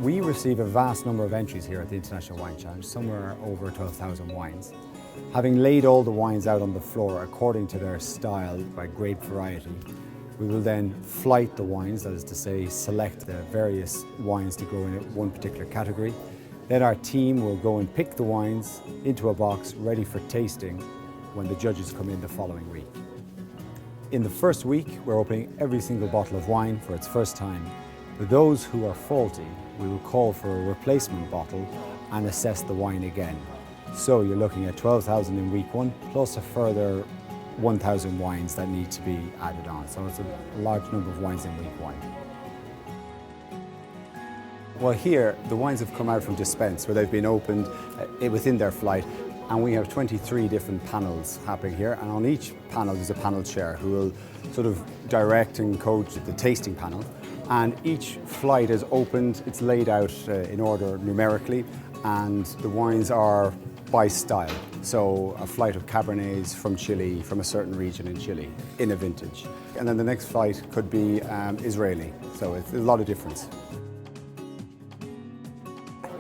We receive a vast number of entries here at the International Wine Challenge, somewhere over 12,000 wines. Having laid all the wines out on the floor according to their style by grape variety, we will then flight the wines, that is to say, select the various wines to go in one particular category. Then our team will go and pick the wines into a box ready for tasting when the judges come in the following week. In the first week, we're opening every single bottle of wine for its first time. For those who are faulty, we will call for a replacement bottle and assess the wine again. So you're looking at 12,000 in week one, plus a further 1,000 wines that need to be added on. So it's a large number of wines in week one. Well, here, the wines have come out from dispense where they've been opened within their flight, and we have 23 different panels happening here, and on each panel there's a panel chair who will sort of direct and coach the tasting panel. And each flight is opened, it's laid out in order numerically, and the wines are by style. So a flight of Cabernets from Chile, from a certain region in Chile, in a vintage. And then the next flight could be Israeli, so it's a lot of difference.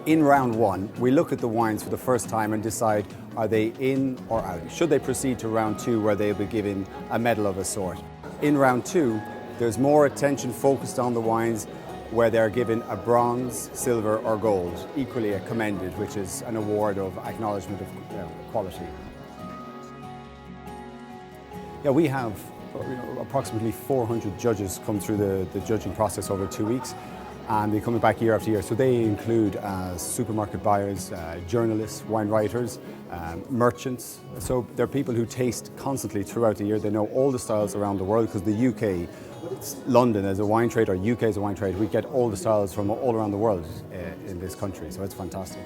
In round one, we look at the wines for the first time and decide, are they in or out? Should they proceed to round two where they'll be given a medal of a sort? In round two, there's more attention focused on the wines where they're given a bronze, silver or gold, equally a commended, which is an award of acknowledgement of quality. Yeah, we have approximately 400 judges come through the judging process over 2 weeks, and they're coming back year after year. So they include supermarket buyers, journalists, wine writers, merchants. So they're people who taste constantly throughout the year. They know all the styles around the world, because the UK, London as a wine trade, or UK as a wine trade, we get all the styles from all around the world in this country, so it's fantastic.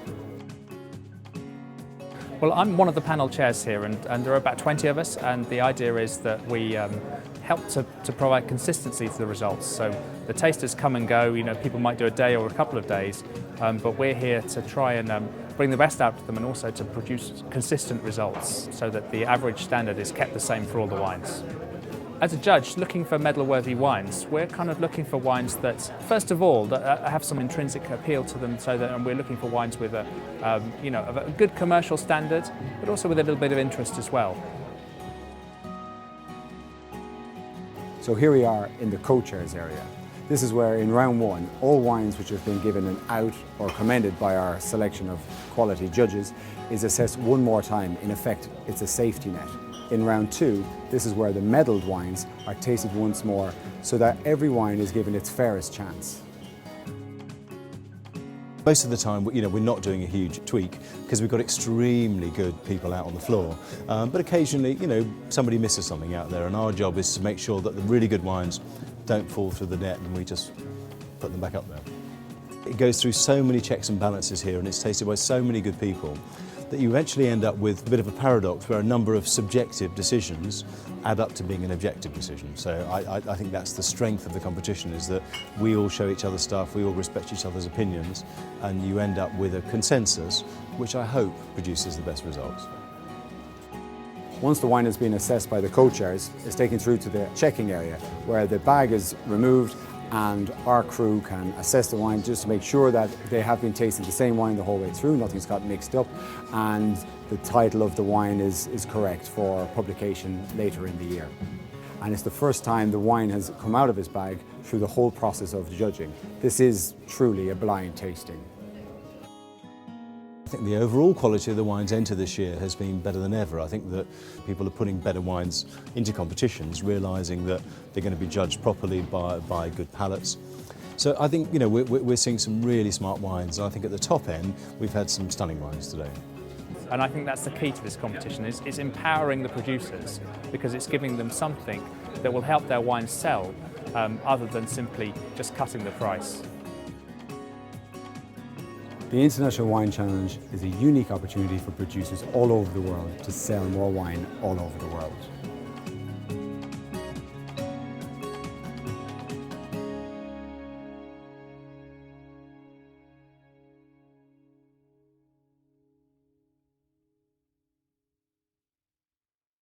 Well, I'm one of the panel chairs here, and there are about 20 of us, and the idea is that we help to provide consistency to the results. So the tasters come and go, people might do a day or a couple of days, but we're here to try and bring the best out of them, and also to produce consistent results so that the average standard is kept the same for all the wines. As a judge looking for medal-worthy wines, we're kind of looking for wines that, first of all, that have some intrinsic appeal to them, so that we're looking for wines with a good commercial standard, but also with a little bit of interest as well. So here we are in the co-chairs area. This is where, in round one, all wines which have been given an out or commended by our selection of quality judges is assessed one more time. In effect, it's a safety net. In round two, this is where the medalled wines are tasted once more, so that every wine is given its fairest chance. Most of the time, we're not doing a huge tweak because we've got extremely good people out on the floor. But occasionally, somebody misses something out there, and our job is to make sure that the really good wines don't fall through the net, and we just put them back up there. It goes through so many checks and balances here, and it's tasted by so many good people, that you eventually end up with a bit of a paradox where a number of subjective decisions add up to being an objective decision. So I think that's the strength of the competition, is that we all show each other stuff, we all respect each other's opinions, and you end up with a consensus, which I hope produces the best results. Once the wine has been assessed by the co-chairs, it's taken through to the checking area, where the bag is removed and our crew can assess the wine just to make sure that they have been tasting the same wine the whole way through, nothing's got mixed up, and the title of the wine is correct for publication later in the year. And it's the first time the wine has come out of his bag through the whole process of judging. This is truly a blind tasting. I think the overall quality of the wines entered this year has been better than ever. I think that people are putting better wines into competitions, realising that they're going to be judged properly by good palates. So I think we're seeing some really smart wines, and I think at the top end we've had some stunning wines today. And I think that's the key to this competition, is empowering the producers, because it's giving them something that will help their wines sell, other than simply just cutting the price. The International Wine Challenge is a unique opportunity for producers all over the world to sell more wine all over the world.